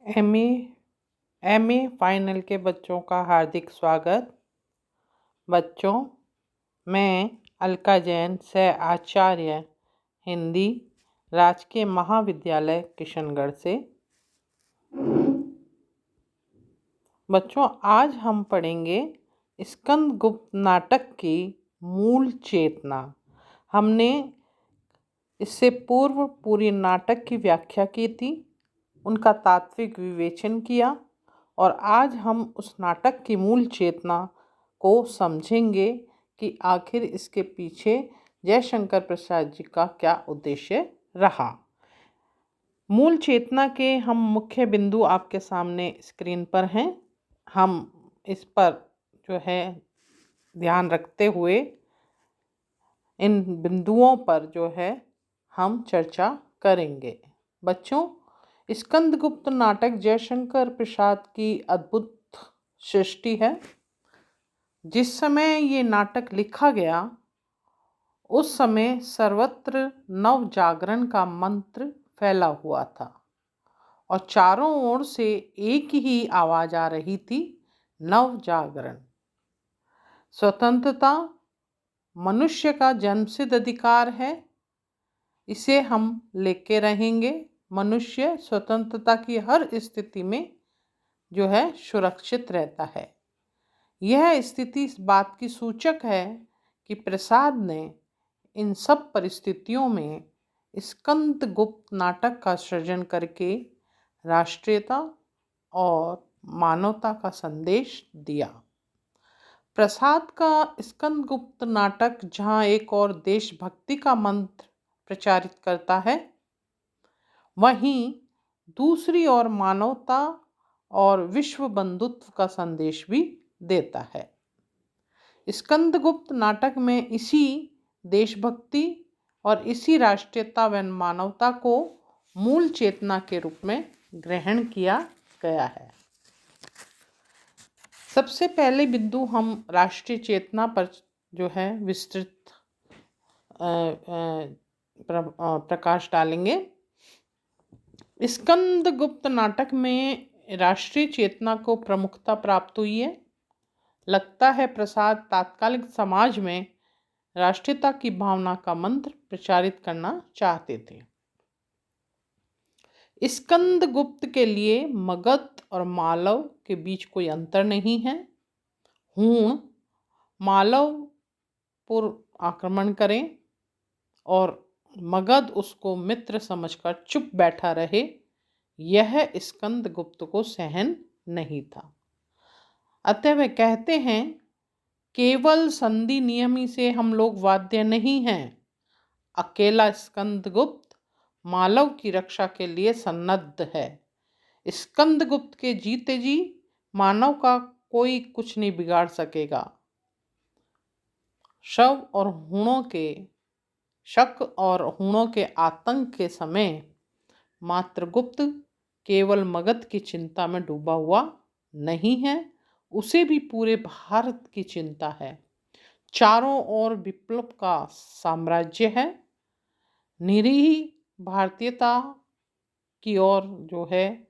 MA MA final के बच्चों का हार्दिक स्वागत। बच्चों, मैं अलका जैन सह आचार्य हिंदी राजकीय महाविद्यालय किशनगढ़ से। बच्चों, आज हम पढ़ेंगे स्कंदगुप्त नाटक की मूल चेतना। हमने इससे पूर्व पूरी नाटक की व्याख्या की थी, उनका तात्विक विवेचन किया और आज हम उस नाटक की मूल चेतना को समझेंगे कि आखिर इसके पीछे जयशंकर प्रसाद जी का क्या उद्देश्य रहा। मूल चेतना के हम मुख्य बिंदु आपके सामने स्क्रीन पर हैं। हम इस पर जो है ध्यान रखते हुए इन बिंदुओं पर जो है हम चर्चा करेंगे। बच्चों, स्कंदगुप्त नाटक जयशंकर प्रसाद की अद्भुत सृष्टि है। जिस समय ये नाटक लिखा गया उस समय सर्वत्र नव जागरण का मंत्र फैला हुआ था और चारों ओर से एक ही आवाज आ रही थी, नव जागरण। स्वतंत्रता मनुष्य का जन्मसिद्ध अधिकार है, इसे हम लेके रहेंगे। मनुष्य स्वतंत्रता की हर स्थिति में जो है सुरक्षित रहता है। यह स्थिति इस बात की सूचक है कि प्रसाद ने इन सब परिस्थितियों में स्कंदगुप्त नाटक का सृजन करके राष्ट्रीयता और मानवता का संदेश दिया। प्रसाद का स्कंदगुप्त नाटक जहाँ एक और देशभक्ति का मंत्र प्रचारित करता है, वहीं दूसरी ओर मानवता और विश्व बंधुत्व का संदेश भी देता है। स्कंदगुप्त नाटक में इसी देशभक्ति और इसी राष्ट्रीयता व मानवता को मूल चेतना के रूप में ग्रहण किया गया है। सबसे पहले बिंदु हम राष्ट्रीय चेतना पर जो है विस्तृत प्रकाश डालेंगे। स्कंदगुप्त नाटक में राष्ट्रीय चेतना को प्रमुखता प्राप्त हुई है। लगता है प्रसाद तात्कालिक समाज में राष्ट्रीयता की भावना का मंत्र प्रचारित करना चाहते थे। स्कंदगुप्त के लिए मगध और मालव के बीच कोई अंतर नहीं है। हूण मालव पर आक्रमण करें और मगध उसको मित्र समझकर चुप बैठा रहे, यह स्कंदगुप्त को सहन नहीं था। अतः वे कहते हैं, केवल संधि नियमी से हम लोग वाध्य नहीं हैं। अकेला स्कंदगुप्त मालव की रक्षा के लिए सन्नद्ध है। स्कंदगुप्त के जीते जी मानव का कोई कुछ नहीं बिगाड़ सकेगा। शक और हूणों के आतंक के समय मात्र गुप्त केवल मगध की चिंता में डूबा हुआ नहीं है, उसे भी पूरे भारत की चिंता है। चारों ओर विप्लव का साम्राज्य है। निरीह भारतीयता की ओर जो है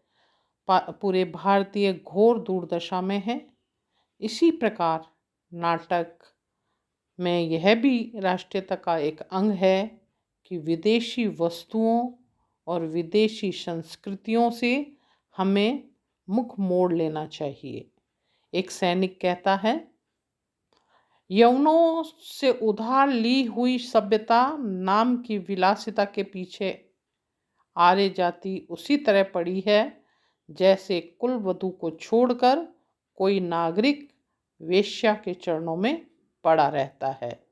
पूरे भारतीय घोर दुर्दशा में है। इसी प्रकार नाटक में यह भी राष्ट्रीयता का एक अंग है कि विदेशी वस्तुओं और विदेशी संस्कृतियों से हमें मुख मोड़ लेना चाहिए। एक सैनिक कहता है, यवनों से उधार ली हुई सभ्यता नाम की विलासिता के पीछे आर्य जाति उसी तरह पड़ी है जैसे कुलवधू को छोड़कर कोई नागरिक वेश्या के चरणों में पड़ा रहता है।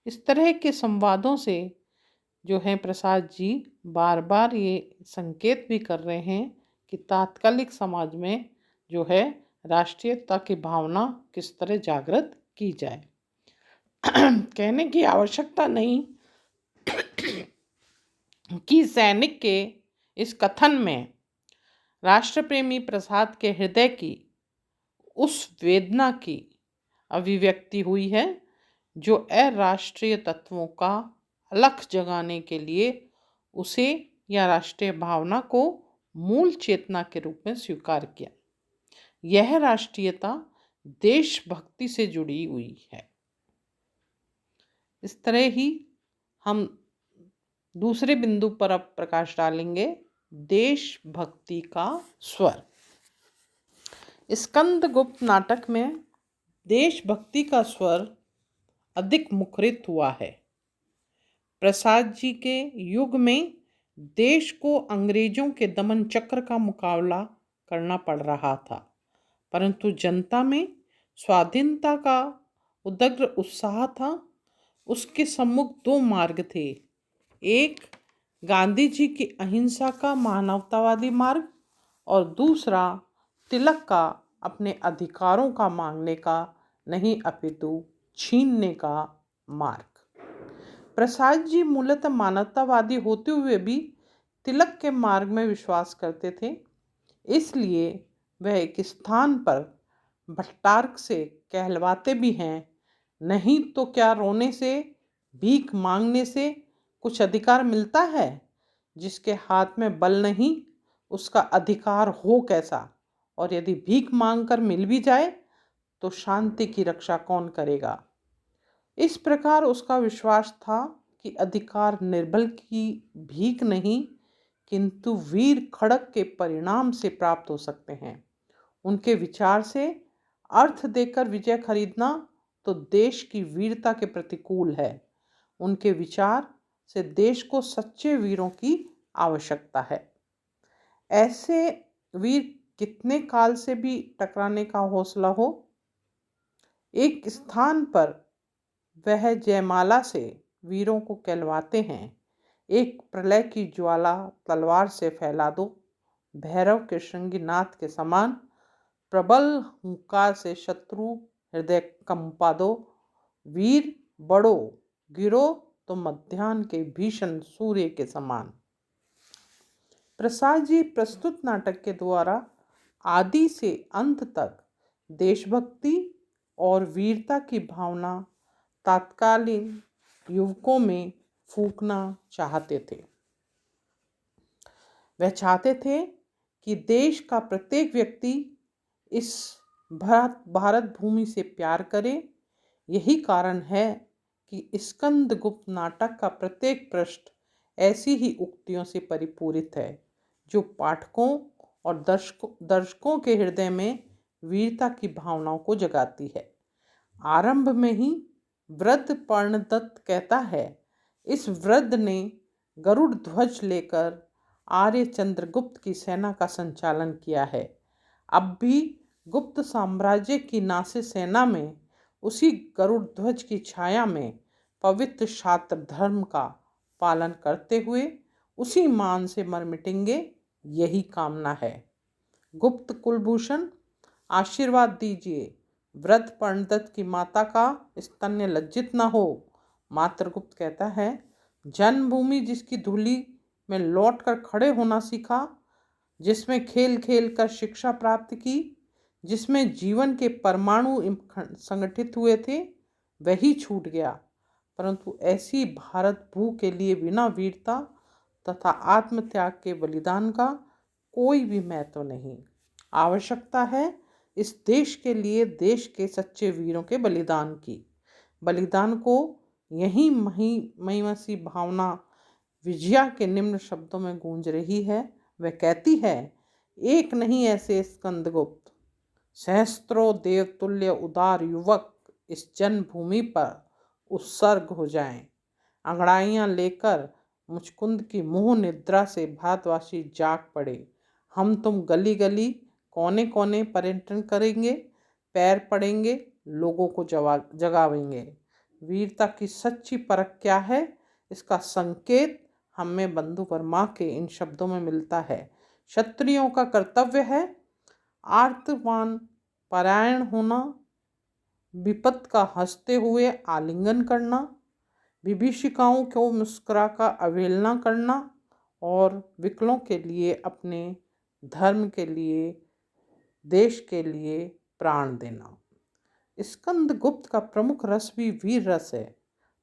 इस तरह के संवादों से जो है प्रसाद जी बार बार ये संकेत भी कर रहे हैं कि तात्कालिक समाज में जो है राष्ट्रीयता की भावना किस तरह जागृत की जाए। कहने की आवश्यकता नहीं कि सैनिक के इस कथन में राष्ट्रप्रेमी प्रसाद के हृदय की उस वेदना की अभिव्यक्ति हुई है जो अराष्ट्रीय तत्वों का अलख जगाने के लिए उसे या राष्ट्रीय भावना को मूल चेतना के रूप में स्वीकार किया। यह राष्ट्रीयता देशभक्ति से जुड़ी हुई है। इस तरह ही हम दूसरे बिंदु पर अब प्रकाश डालेंगे, देशभक्ति का स्वर। स्कंदगुप्त नाटक में देशभक्ति का स्वर अधिक मुखरित हुआ है। प्रसाद जी के युग में देश को अंग्रेजों के दमन चक्र का मुकाबला करना पड़ रहा था, परंतु जनता में स्वाधीनता का उदग्र उत्साह था। उसके सम्मुख दो मार्ग थे, एक गांधी जी की अहिंसा का मानवतावादी मार्ग और दूसरा तिलक का अपने अधिकारों का मांगने का नहीं अपितु छीनने का मार्ग। प्रसाद जी मूलतः मानवतावादी होते हुए भी तिलक के मार्ग में विश्वास करते थे, इसलिए वह एक स्थान पर भट्टार्क से कहलवाते भी हैं, नहीं तो क्या रोने से, भीख मांगने से कुछ अधिकार मिलता है? जिसके हाथ में बल नहीं उसका अधिकार हो कैसा? और यदि भीख मांगकर मिल भी जाए तो शांति की रक्षा कौन करेगा? इस प्रकार उसका विश्वास था कि अधिकार निर्बल की भीख नहीं किंतु वीर खड़क के परिणाम से प्राप्त हो सकते हैं। उनके विचार से अर्थ देकर विजय खरीदना तो देश की वीरता के प्रतिकूल है। उनके विचार से देश को सच्चे वीरों की आवश्यकता है। ऐसे वीर कितने काल से भी टकराने का हौसला हो। एक स्थान पर वह जयमाला से वीरों को कहलवाते हैं, एक प्रलय की ज्वाला तलवार से फैला दो, भैरव के श्रृंगीनाथ के समान प्रबल हुंकार से शत्रु हृदय कंपा दो, वीर बढ़ो गिरो तो मध्याह्न के भीषण सूर्य के समान। प्रसाद जी प्रस्तुत नाटक के द्वारा आदि से अंत तक देशभक्ति और वीरता की भावना तत्कालीन युवकों में फूंकना चाहते थे। वह चाहते थे कि देश का प्रत्येक व्यक्ति इस भारत भूमि से प्यार करे। यही कारण है कि स्कंदगुप्त नाटक का प्रत्येक पृष्ठ ऐसी ही उक्तियों से परिपूरित है जो पाठकों और दर्शकों के हृदय में वीरता की भावनाओं को जगाती है। आरंभ में ही वृद्ध पर्णदत्त कहता है, इस वृद्ध ने गरुड़ ध्वज लेकर आर्य चंद्रगुप्त की सेना का संचालन किया है। अब भी गुप्त साम्राज्य की नासिर सेना में उसी गरुड़ ध्वज की छाया में पवित्र छात्र धर्म का पालन करते हुए उसी मान से मर मिटेंगे, यही कामना है। गुप्त कुलभूषण आशीर्वाद दीजिए, वृद्ध पर्णदत्त की माता का स्तन्य लज्जित न हो। मातृगुप्त कहता है, जन्मभूमि जिसकी धूलि में लौट कर खड़े होना सीखा, जिसमें खेल खेल कर शिक्षा प्राप्त की, जिसमें जीवन के परमाणु संगठित हुए थे, वही छूट गया। परंतु ऐसी भारत भू के लिए बिना वीरता तथा आत्मत्याग के बलिदान का कोई भी महत्व नहीं। आवश्यकता है इस देश के लिए देश के सच्चे वीरों के बलिदान की। बलिदान को यही महिमसी भावना विजया के निम्न शब्दों में गूंज रही है। वह कहती है, एक नहीं ऐसे स्कंदगुप्त, सहस्त्रों देवतुल्य उदार युवक इस जन्मभूमि पर उत्सर्ग हो जाएं। अंगड़ाइयाँ लेकर मुचकुंद की मोह निद्रा से भारतवासी जाग पड़े। हम तुम गली गली कोने कोने पर्यटन करेंगे, पैर पड़ेंगे, लोगों को जगावेंगे। वीरता की सच्ची परख क्या है, इसका संकेत हमें बंधु वर्मा के इन शब्दों में मिलता है। क्षत्रियों का कर्तव्य है आर्तवान परायण होना, विपत का हंसते हुए आलिंगन करना, विभीषिकाओं को मुस्कुरा कर अवहेलना करना और विकलों के लिए, अपने धर्म के लिए, देश के लिए प्राण देना। स्कंदगुप्त का प्रमुख रस भी वीर रस है,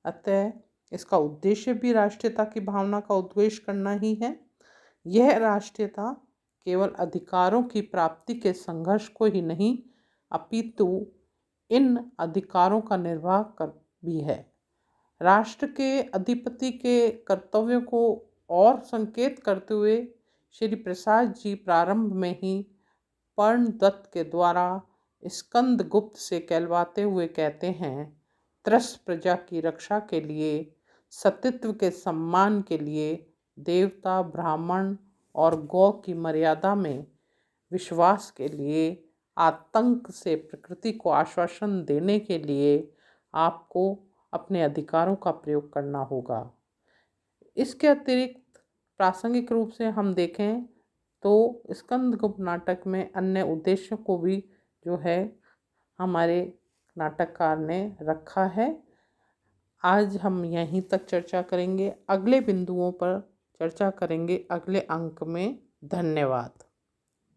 अतः इसका उद्देश्य भी राष्ट्रीयता की भावना का उद्वेष करना ही है। यह राष्ट्रीयता केवल अधिकारों की प्राप्ति के संघर्ष को ही नहीं अपितु इन अधिकारों का निर्वाह कर भी है। राष्ट्र के अधिपति के कर्तव्यों को और संकेत करते हुए श्री प्रसाद जी प्रारंभ में ही पर्णदत्त के द्वारा स्कंदगुप्त से कहलवाते हुए कहते हैं, त्रस्त प्रजा की रक्षा के लिए, सतीत्व के सम्मान के लिए, देवता, ब्राह्मण और गौ की मर्यादा में विश्वास के लिए, आतंक से प्रकृति को आश्वासन देने के लिए आपको अपने अधिकारों का प्रयोग करना होगा। इसके अतिरिक्त प्रासंगिक रूप से हम देखें तो स्कंदगुप्त नाटक में अन्य उद्देश्यों को भी जो है हमारे नाटककार ने रखा है। आज हम यहीं तक चर्चा करेंगे, अगले बिंदुओं पर चर्चा करेंगे अगले अंक में। धन्यवाद।